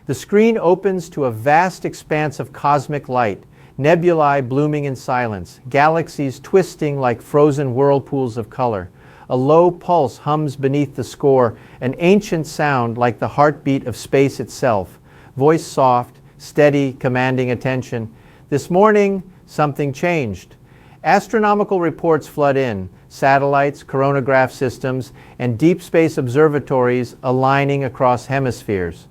The screen opens to a vast expanse of cosmic light, nebulae blooming in silence, galaxies twisting like frozen whirlpools of color. A low pulse hums beneath the score, an ancient sound like the heartbeat of space itself. Voice soft, steady, commanding attention. This morning, something changed. Astronomical reports flood in, satellites, coronagraph systems, and deep space observatories aligning across hemispheres.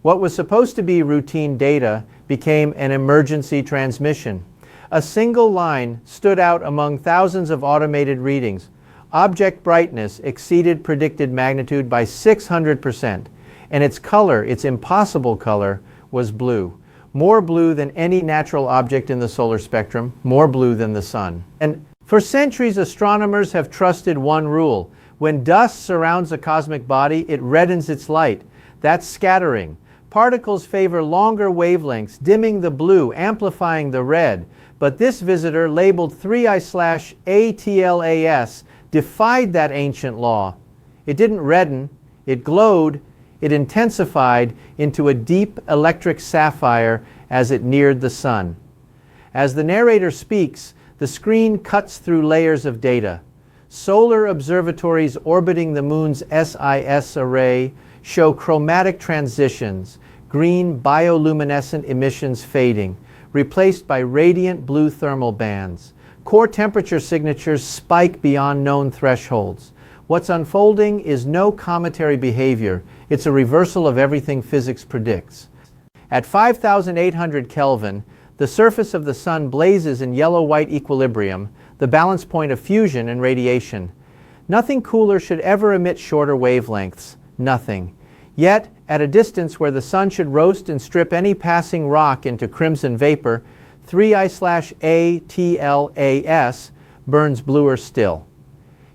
What was supposed to be routine data became an emergency transmission. A single line stood out among thousands of automated readings. Object brightness exceeded predicted magnitude by 600%, and its color, its impossible color, was blue. More blue than any natural object in the solar spectrum, more blue than the sun. And for centuries, astronomers have trusted one rule. When dust surrounds a cosmic body, it reddens its light. That's scattering. Particles favor longer wavelengths, dimming the blue, amplifying the red. But this visitor, labeled 3IATLAS, defied that ancient law. It didn't redden, it glowed, it intensified into a deep electric sapphire as it neared the sun. As the narrator speaks, the screen cuts through layers of data. Solar observatories orbiting the moon's SIS array show chromatic transitions, green bioluminescent emissions fading, replaced by radiant blue thermal bands. Core temperature signatures spike beyond known thresholds. What's unfolding is no cometary behavior. It's a reversal of everything physics predicts. At 5,800 Kelvin, the surface of the sun blazes in yellow-white equilibrium, the balance point of fusion and radiation. Nothing cooler should ever emit shorter wavelengths. Nothing. Yet, at a distance where the sun should roast and strip any passing rock into crimson vapor, 3IATLAS burns bluer still.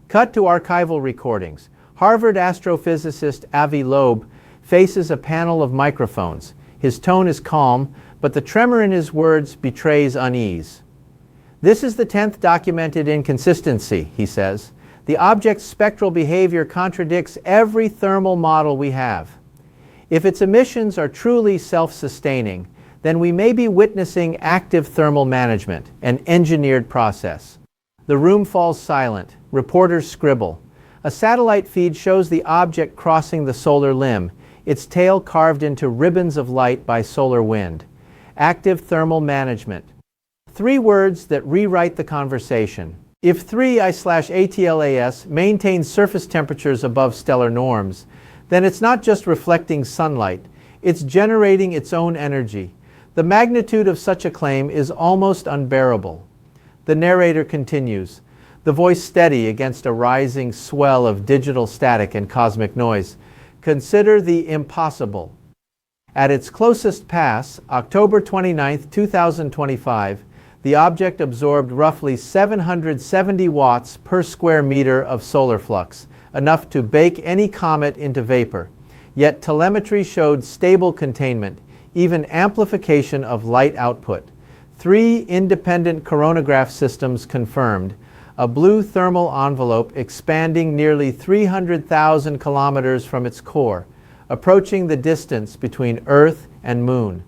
Cut to archival recordings. Harvard astrophysicist Avi Loeb faces a panel of microphones. His tone is calm, but the tremor in his words betrays unease. This is the 10th documented inconsistency, he says. The object's spectral behavior contradicts every thermal model we have. If its emissions are truly self-sustaining, then we may be witnessing active thermal management, an engineered process. The room falls silent. Reporters scribble. A satellite feed shows the object crossing the solar limb, its tail carved into ribbons of light by solar wind. Active thermal management. 3 words that rewrite the conversation. If 3IATLAS maintains surface temperatures above stellar norms, then it's not just reflecting sunlight, it's generating its own energy. The magnitude of such a claim is almost unbearable. The narrator continues, the voice steady against a rising swell of digital static and cosmic noise. Consider the impossible. At its closest pass, October 29, 2025, the object absorbed roughly 770 watts per square meter of solar flux, enough to bake any comet into vapor. Yet telemetry showed stable containment, even amplification of light output. 3 independent coronagraph systems confirmed a blue thermal envelope expanding nearly 300,000 kilometers from its core, approaching the distance between Earth and Moon.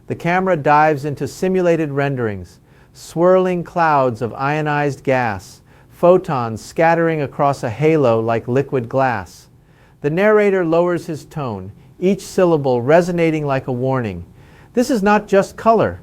The camera dives into simulated renderings, swirling clouds of ionized gas, photons scattering across a halo like liquid glass. The narrator lowers his tone, each syllable resonating like a warning. This is not just color,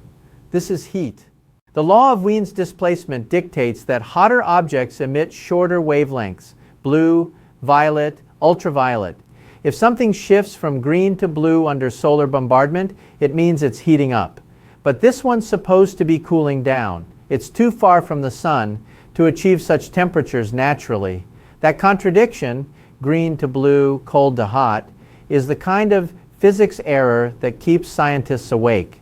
this is heat. The law of Wien's displacement dictates that hotter objects emit shorter wavelengths, blue, violet, ultraviolet. If something shifts from green to blue under solar bombardment, it means it's heating up. But this one's supposed to be cooling down. It's too far from the sun to achieve such temperatures naturally. That contradiction, green to blue, cold to hot, is the kind of physics error that keeps scientists awake.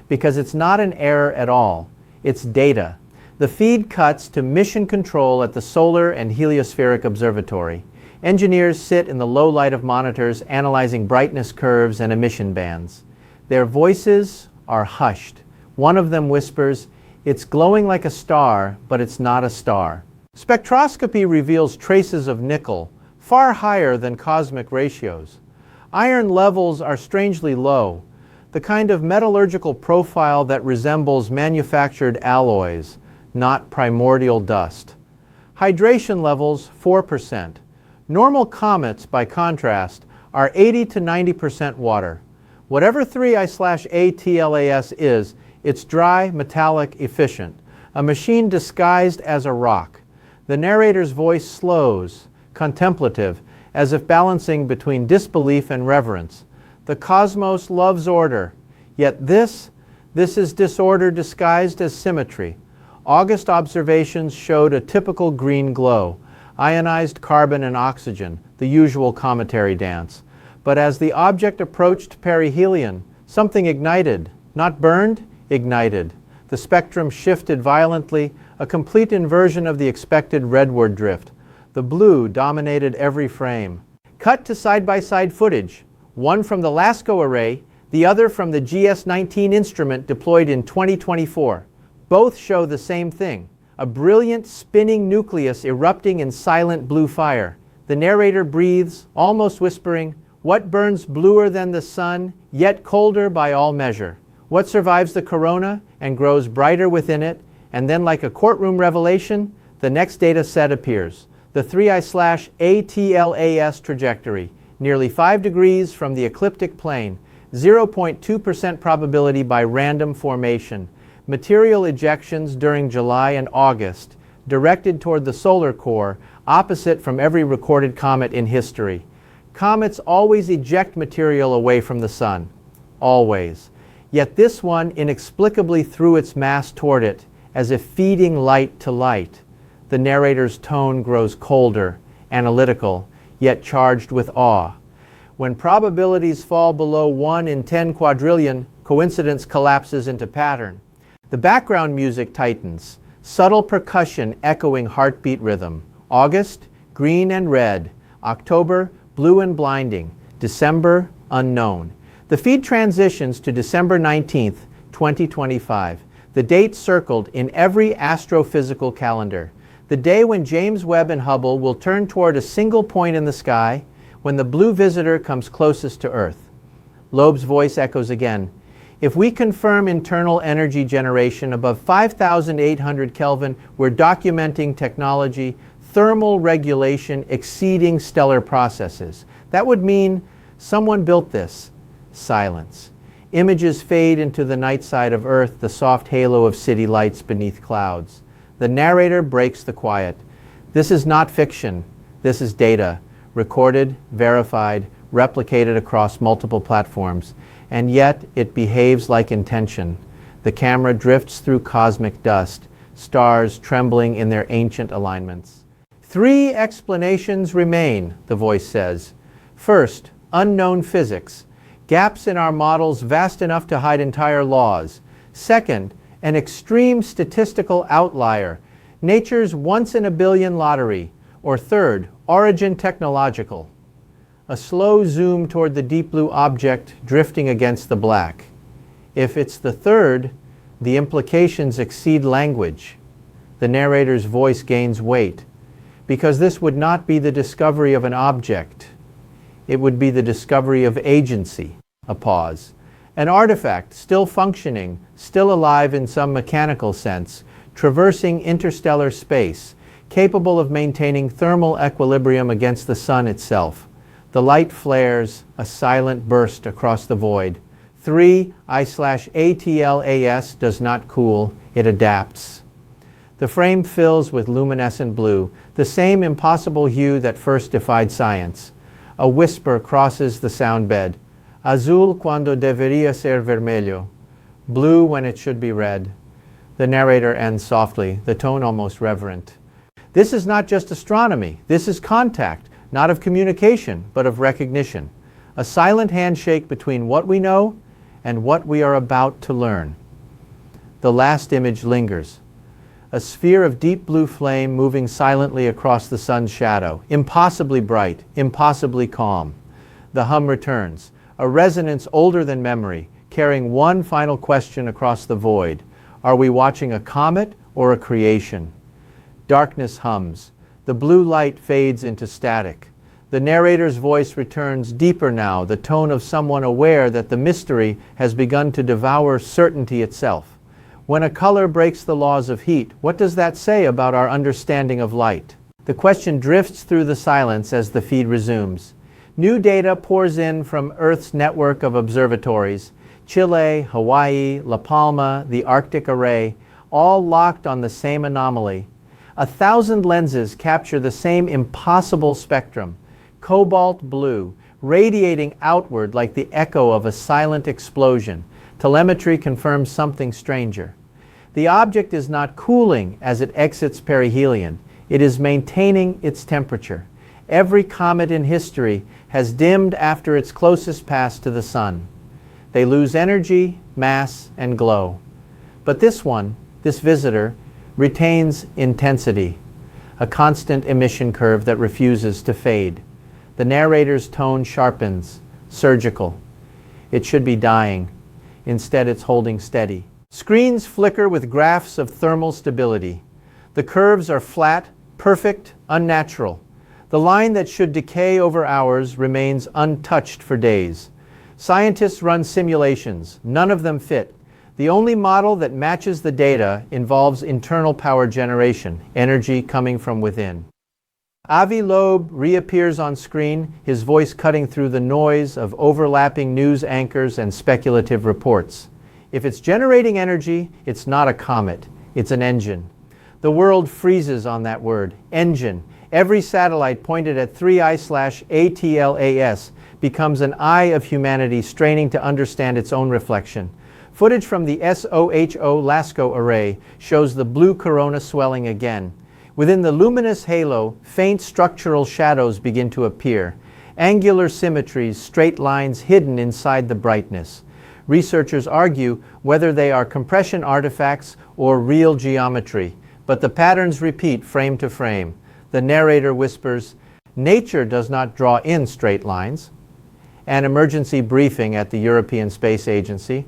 Because it's not an error at all. It's data. The feed cuts to mission control at the Solar and Heliospheric Observatory. Engineers sit in the low light of monitors analyzing brightness curves and emission bands. Their voices are hushed. One of them whispers, "It's glowing like a star, but it's not a star." Spectroscopy reveals traces of nickel, far higher than cosmic ratios. Iron levels are strangely low. the kind of metallurgical profile that resembles manufactured alloys, not primordial dust. Hydration levels 4%. Normal comets, by contrast, are 80 to 90% water. Whatever 3I/ATLAS is, it's dry, metallic, efficient. A machine disguised as a rock. The narrator's voice slows, contemplative, as if balancing between disbelief and reverence. The cosmos loves order, yet this is disorder disguised as symmetry. August observations showed a typical green glow, ionized carbon and oxygen, the usual cometary dance. But as the object approached perihelion, something ignited, not burned, ignited. The spectrum shifted violently, a complete inversion of the expected redward drift. The blue dominated every frame. Cut to side-by-side footage, one from the LASCO array, the other from the GS-19 instrument deployed in 2024. Both show the same thing, a brilliant spinning nucleus erupting in silent blue fire. The narrator breathes, almost whispering, "What burns bluer than the sun, yet colder by all measure? What survives the corona and grows brighter within it?" And then, like a courtroom revelation, the next data set appears. The 3I/ATLAS trajectory, nearly 5 degrees from the ecliptic plane, 0.2% probability by random formation. Material ejections during July and August, directed toward the solar core, opposite from every recorded comet in history. Comets always eject material away from the sun. Always. Yet this one inexplicably threw its mass toward it, as if feeding light to light. The narrator's tone grows colder, analytical, yet charged with awe. When probabilities fall below 1 in 10 quadrillion, coincidence collapses into pattern. The background music tightens, subtle percussion echoing heartbeat rhythm. August, green and red. October, blue and blinding. December, unknown. The feed transitions to December 19th, 2025. The date circled in every astrophysical calendar. The day when James Webb and Hubble will turn toward a single point in the sky, when the blue visitor comes closest to Earth. Loeb's voice echoes again. If we confirm internal energy generation above 5,800 Kelvin, we're documenting technology, thermal regulation exceeding stellar processes. That would mean someone built this. Silence. Images fade into the night side of Earth, the soft halo of city lights beneath clouds. The narrator breaks the quiet. This is not fiction. This is data. Recorded, verified, replicated across multiple platforms. And yet it behaves like intention. The camera drifts through cosmic dust, stars trembling in their ancient alignments. 3 explanations remain, the voice says. First, unknown physics. Gaps in our models vast enough to hide entire laws. Second, an extreme statistical outlier, nature's once-in-a-billion lottery. Or third, origin technological. A slow zoom toward the deep blue object drifting against the black. If it's the third, the implications exceed language. The narrator's voice gains weight, because this would not be the discovery of an object. It would be the discovery of agency. A pause. An artifact, still functioning, still alive in some mechanical sense, traversing interstellar space, capable of maintaining thermal equilibrium against the sun itself. The light flares, a silent burst across the void. 3I/ATLAS does not cool, it adapts. The frame fills with luminescent blue, the same impossible hue that first defied science. A whisper crosses the sound bed. Azul cuando debería ser vermelho. Blue when it should be red. The narrator ends softly, the tone almost reverent. This is not just astronomy. This is contact, not of communication, but of recognition. A silent handshake between what we know and what we are about to learn. The last image lingers. A sphere of deep blue flame moving silently across the sun's shadow, impossibly bright, impossibly calm. The hum returns, a resonance older than memory, carrying one final question across the void. Are we watching a comet or a creation? Darkness hums. The blue light fades into static. The narrator's voice returns deeper now, the tone of someone aware that the mystery has begun to devour certainty itself. When a color breaks the laws of heat, what does that say about our understanding of light? The question drifts through the silence as the feed resumes. New data pours in from Earth's network of observatories. Chile, Hawaii, La Palma, the Arctic Array, all locked on the same anomaly. 1,000 lenses capture the same impossible spectrum. Cobalt blue, radiating outward like the echo of a silent explosion. Telemetry confirms something stranger. The object is not cooling as it exits perihelion. It is maintaining its temperature. Every comet in history has dimmed after its closest pass to the sun. They lose energy, mass, and glow. But this one, this visitor, retains intensity, a constant emission curve that refuses to fade. The narrator's tone sharpens, surgical. It should be dying. Instead, it's holding steady. Screens flicker with graphs of thermal stability. The curves are flat, perfect, unnatural. The line that should decay over hours remains untouched for days. Scientists run simulations. None of them fit. The only model that matches the data involves internal power generation, energy coming from within. Avi Loeb reappears on screen, his voice cutting through the noise of overlapping news anchors and speculative reports. If it's generating energy, it's not a comet, it's an engine. The world freezes on that word, engine. Every satellite pointed at 3IATLAS becomes an eye of humanity straining to understand its own reflection. Footage from the SOHO LASCO array shows the blue corona swelling again. Within the luminous halo, faint structural shadows begin to appear. Angular symmetries, straight lines hidden inside the brightness. Researchers argue whether they are compression artifacts or real geometry, but the patterns repeat frame to frame. The narrator whispers, "Nature does not draw in straight lines." An emergency briefing at the European Space Agency.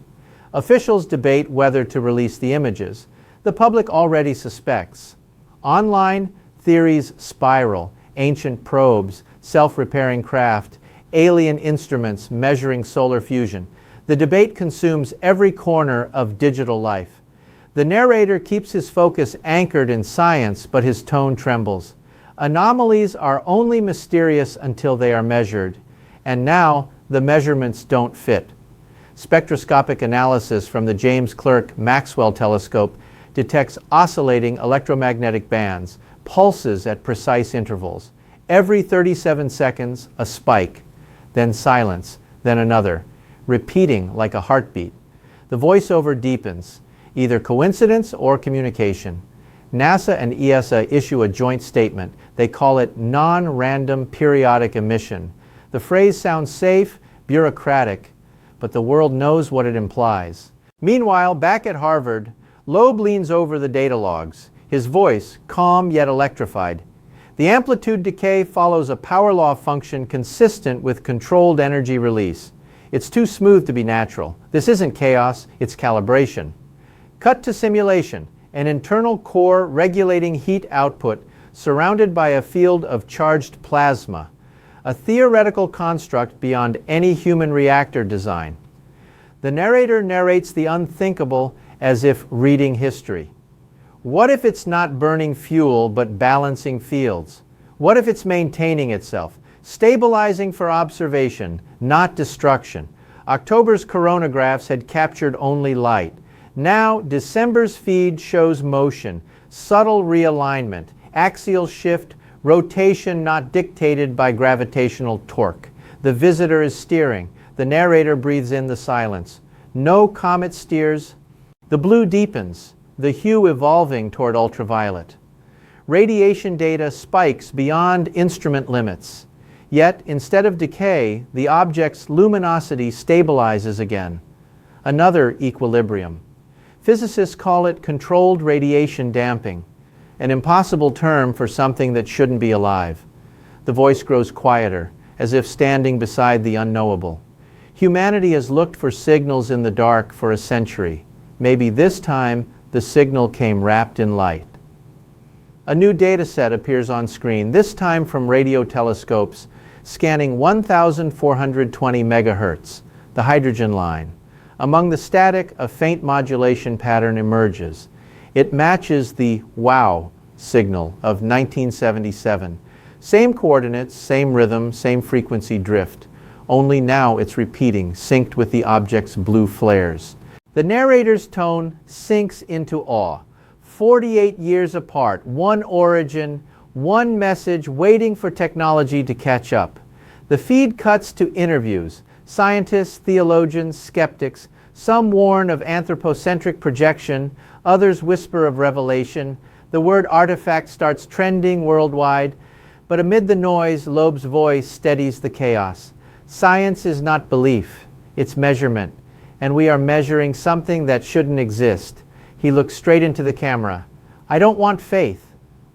Officials debate whether to release the images. The public already suspects. Online, theories spiral. Ancient probes, self-repairing craft, alien instruments measuring solar fusion. The debate consumes every corner of digital life. The narrator keeps his focus anchored in science, but his tone trembles. Anomalies are only mysterious until they are measured, and now the measurements don't fit. Spectroscopic analysis from the James Clerk Maxwell telescope detects oscillating electromagnetic bands, pulses at precise intervals. Every 37 seconds, a spike, then silence, then another, repeating like a heartbeat. The voiceover deepens, either coincidence or communication. NASA and ESA issue a joint statement. They call it non-random periodic emission. The phrase sounds safe, bureaucratic, but the world knows what it implies. Meanwhile, back at Harvard, Loeb leans over the data logs, his voice calm yet electrified. The amplitude decay follows a power law function consistent with controlled energy release. It's too smooth to be natural. This isn't chaos, it's calibration. Cut to simulation, an internal core regulating heat output surrounded by a field of charged plasma, a theoretical construct beyond any human reactor design. The narrator narrates the unthinkable as if reading history. What if it's not burning fuel but balancing fields? What if it's maintaining itself, stabilizing for observation, not destruction? October's coronagraphs had captured only light. Now, December's feed shows motion, subtle realignment, axial shift, rotation not dictated by gravitational torque. The visitor is steering. The narrator breathes in the silence. No comet steers. The blue deepens, the hue evolving toward ultraviolet. Radiation data spikes beyond instrument limits. Yet, instead of decay, the object's luminosity stabilizes again. Another equilibrium. Physicists call it controlled radiation damping, an impossible term for something that shouldn't be alive. The voice grows quieter, as if standing beside the unknowable. Humanity has looked for signals in the dark for a century. Maybe this time the signal came wrapped in light. A new data set appears on screen, this time from radio telescopes. scanning 1,420 megahertz, the hydrogen line. Among the static, a faint modulation pattern emerges. It matches the wow signal of 1977. Same coordinates, same rhythm, same frequency drift. Only now it's repeating, synced with the object's blue flares. The narrator's tone sinks into awe. 48 years apart, one origin, one message waiting for technology to catch up. The feed cuts to interviews. Scientists, theologians, skeptics, some warn of anthropocentric projection, others whisper of revelation. The word artifact starts trending worldwide, but amid the noise, Loeb's voice steadies the chaos. Science is not belief, it's measurement, and we are measuring something that shouldn't exist. He looks straight into the camera. I don't want faith,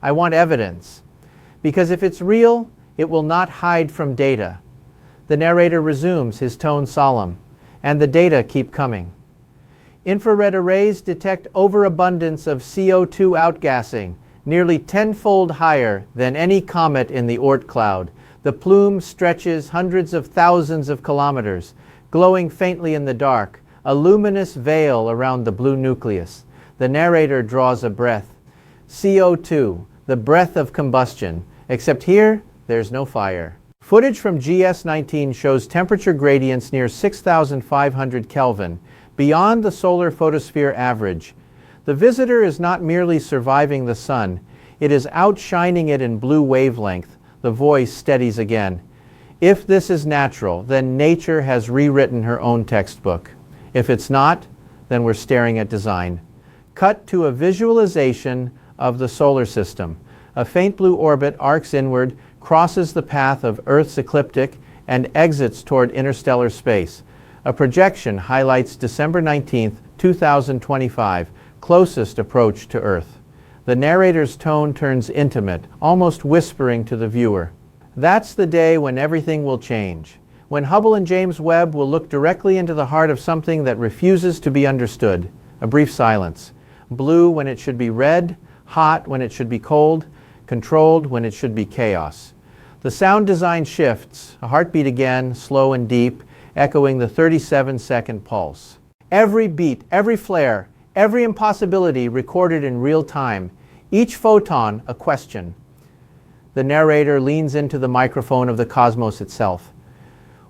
I want evidence. Because if it's real, it will not hide from data. The narrator resumes, his tone solemn, and the data keep coming. Infrared arrays detect overabundance of CO2 outgassing, nearly tenfold higher than any comet in the Oort cloud. The plume stretches hundreds of thousands of kilometers, glowing faintly in the dark, a luminous veil around the blue nucleus. The narrator draws a breath. CO2, the breath of combustion, except here, there's no fire. Footage from GS-19 shows temperature gradients near 6,500 Kelvin, beyond the solar photosphere average. The visitor is not merely surviving the sun, it is outshining it in blue wavelength. The voice steadies again. If this is natural, then nature has rewritten her own textbook. If it's not, then we're staring at design. Cut to a visualization of the solar system. A faint blue orbit arcs inward, crosses the path of Earth's ecliptic, and exits toward interstellar space. A projection highlights December 19, 2025, closest approach to Earth. The narrator's tone turns intimate, almost whispering to the viewer. That's the day when everything will change. When Hubble and James Webb will look directly into the heart of something that refuses to be understood. A brief silence. Blue when it should be red, hot when it should be cold, controlled when it should be chaos. The sound design shifts, a heartbeat again, slow and deep, echoing the 37-second pulse. Every beat, every flare, every impossibility recorded in real time, each photon a question. The narrator leans into the microphone of the cosmos itself.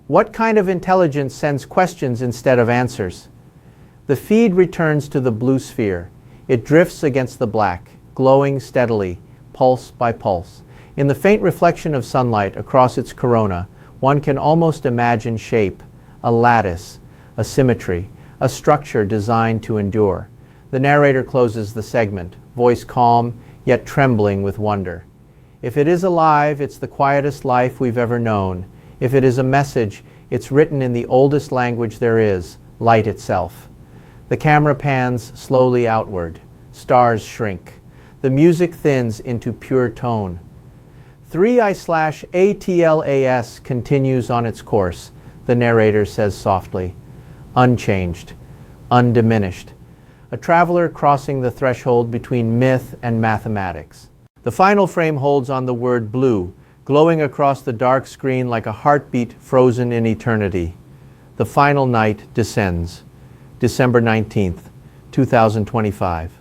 What kind of intelligence sends questions instead of answers? The feed returns to the blue sphere. It drifts against the black, glowing steadily, pulse by pulse. In the faint reflection of sunlight across its corona, one can almost imagine shape, a lattice, a symmetry, a structure designed to endure. The narrator closes the segment, voice calm, yet trembling with wonder. If it is alive, it's the quietest life we've ever known. If it is a message, it's written in the oldest language there is, light itself. The camera pans slowly outward. Stars shrink. The music thins into pure tone. 3IATLAS continues on its course, the narrator says softly. Unchanged, undiminished. A traveler crossing the threshold between myth and mathematics. The final frame holds on the word blue, glowing across the dark screen like a heartbeat frozen in eternity. The final night descends. December 19th, 2025.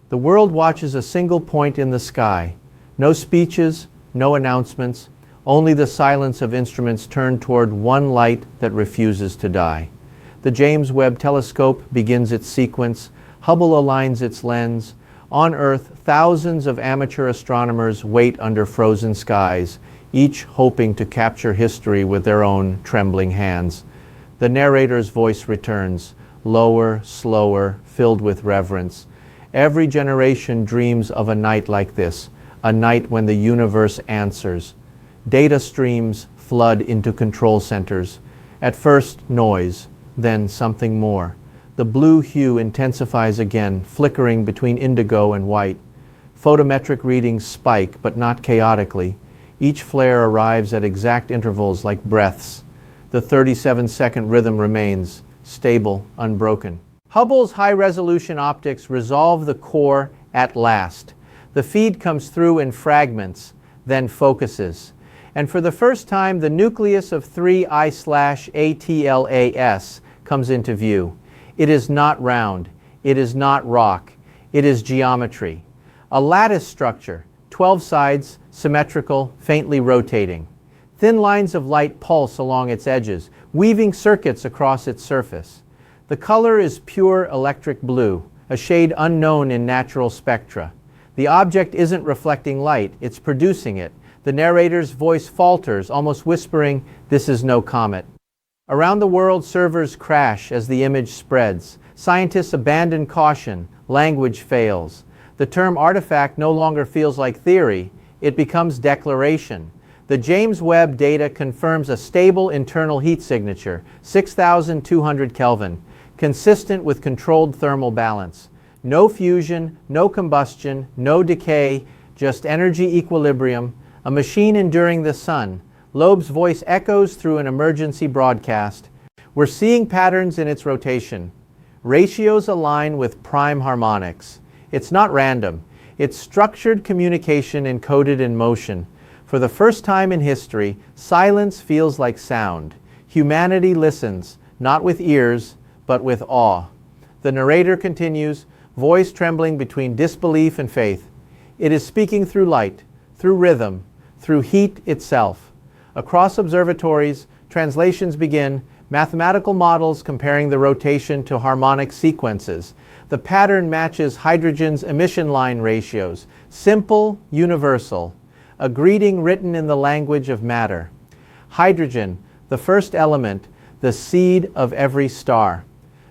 The world watches a single point in the sky. No speeches, no announcements, only the silence of instruments turned toward one light that refuses to die. The James Webb telescope begins its sequence. Hubble aligns its lens. On Earth, thousands of amateur astronomers wait under frozen skies, each hoping to capture history with their own trembling hands. The narrator's voice returns, lower, slower, filled with reverence. Every generation dreams of a night like this, a night when the universe answers. Data streams flood into control centers. At first, noise, then something more. The blue hue intensifies again, flickering between indigo and white. Photometric readings spike, but not chaotically. Each flare arrives at exact intervals like breaths. The 37-second rhythm remains, stable, unbroken. Hubble's high-resolution optics resolve the core at last. The feed comes through in fragments, then focuses. And for the first time, the nucleus of 3I/ATLAS comes into view. It is not round. It is not rock. It is geometry. A lattice structure, 12 sides, symmetrical, faintly rotating. Thin lines of light pulse along its edges, weaving circuits across its surface. The color is pure electric blue, a shade unknown in natural spectra. The object isn't reflecting light, it's producing it. The narrator's voice falters, almost whispering, "This is no comet." Around the world, servers crash as the image spreads. Scientists abandon caution, language fails. The term artifact no longer feels like theory, it becomes declaration. The James Webb data confirms a stable internal heat signature, 6,200 Kelvin, consistent with controlled thermal balance. No fusion, no combustion, no decay, just energy equilibrium, a machine enduring the sun. Loeb's voice echoes through an emergency broadcast. We're seeing patterns in its rotation. Ratios align with prime harmonics. It's not random. It's structured communication encoded in motion. For the first time in history, silence feels like sound. Humanity listens, not with ears, but with awe. The narrator continues, voice trembling between disbelief and faith. It is speaking through light, through rhythm, through heat itself. Across observatories, translations begin, mathematical models comparing the rotation to harmonic sequences. The pattern matches hydrogen's emission line ratios, simple, universal, a greeting written in the language of matter. Hydrogen, the first element, the seed of every star.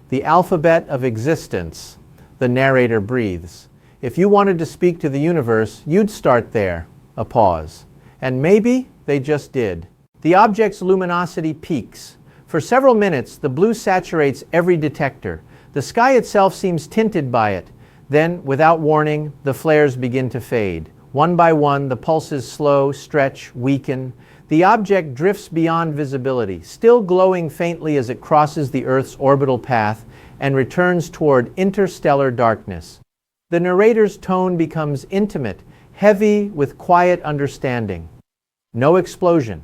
The alphabet of existence, the narrator breathes. If you wanted to speak to the universe, you'd start there, a pause. And maybe they just did. The object's luminosity peaks. For several minutes, the blue saturates every detector. The sky itself seems tinted by it. Then, without warning, the flares begin to fade. One by one, the pulses slow, stretch, weaken. The object drifts beyond visibility, still glowing faintly as it crosses the Earth's orbital path and returns toward interstellar darkness. The narrator's tone becomes intimate, heavy with quiet understanding. No explosion,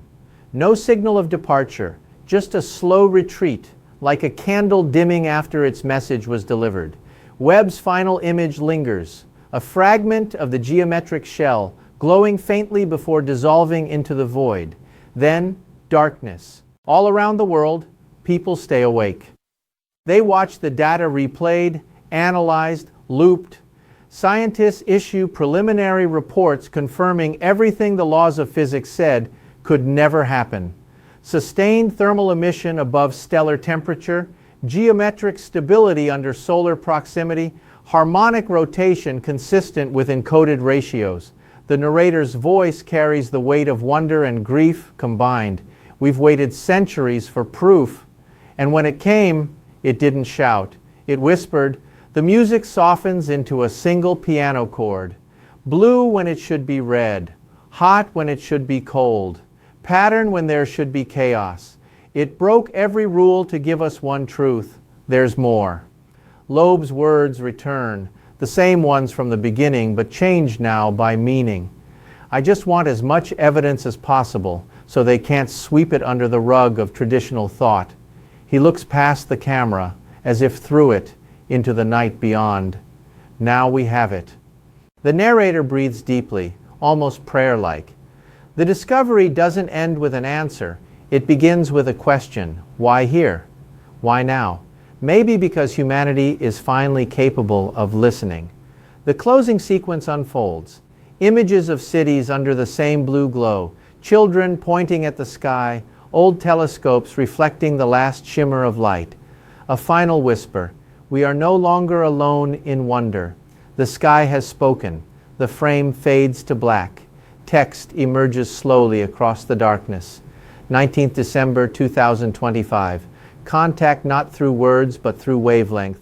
no signal of departure, just a slow retreat, like a candle dimming after its message was delivered. Webb's final image lingers, a fragment of the geometric shell, glowing faintly before dissolving into the void. Then, darkness. All around the world, people stay awake. They watch the data replayed, analyzed, looped. Scientists issue preliminary reports confirming everything the laws of physics said could never happen. Sustained thermal emission above stellar temperature, geometric stability under solar proximity, harmonic rotation consistent with encoded ratios. The narrator's voice carries the weight of wonder and grief combined. We've waited centuries for proof. And when it came, it didn't shout. It whispered. The music softens into a single piano chord. Blue when it should be red. Hot when it should be cold. Pattern when there should be chaos. It broke every rule to give us one truth. There's more. Loeb's words return, the same ones from the beginning, but changed now by meaning. I just want as much evidence as possible so they can't sweep it under the rug of traditional thought. He looks past the camera, as if through it, into the night beyond. Now we have it. The narrator breathes deeply, almost prayer-like. The discovery doesn't end with an answer. It begins with a question. Why here? Why now? Maybe because humanity is finally capable of listening. The closing sequence unfolds. Images of cities under the same blue glow, children pointing at the sky, old telescopes reflecting the last shimmer of light. A final whisper. We are no longer alone in wonder. The sky has spoken. The frame fades to black. Text emerges slowly across the darkness. 19th December 2025. Contact not through words but through wavelength.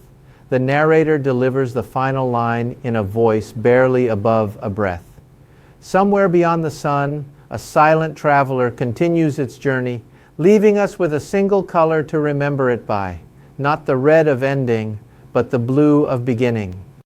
The narrator delivers the final line in a voice barely above a breath. Somewhere beyond the sun, a silent traveler continues its journey, leaving us with a single color to remember it by. Not the red of ending, but the blue of beginning.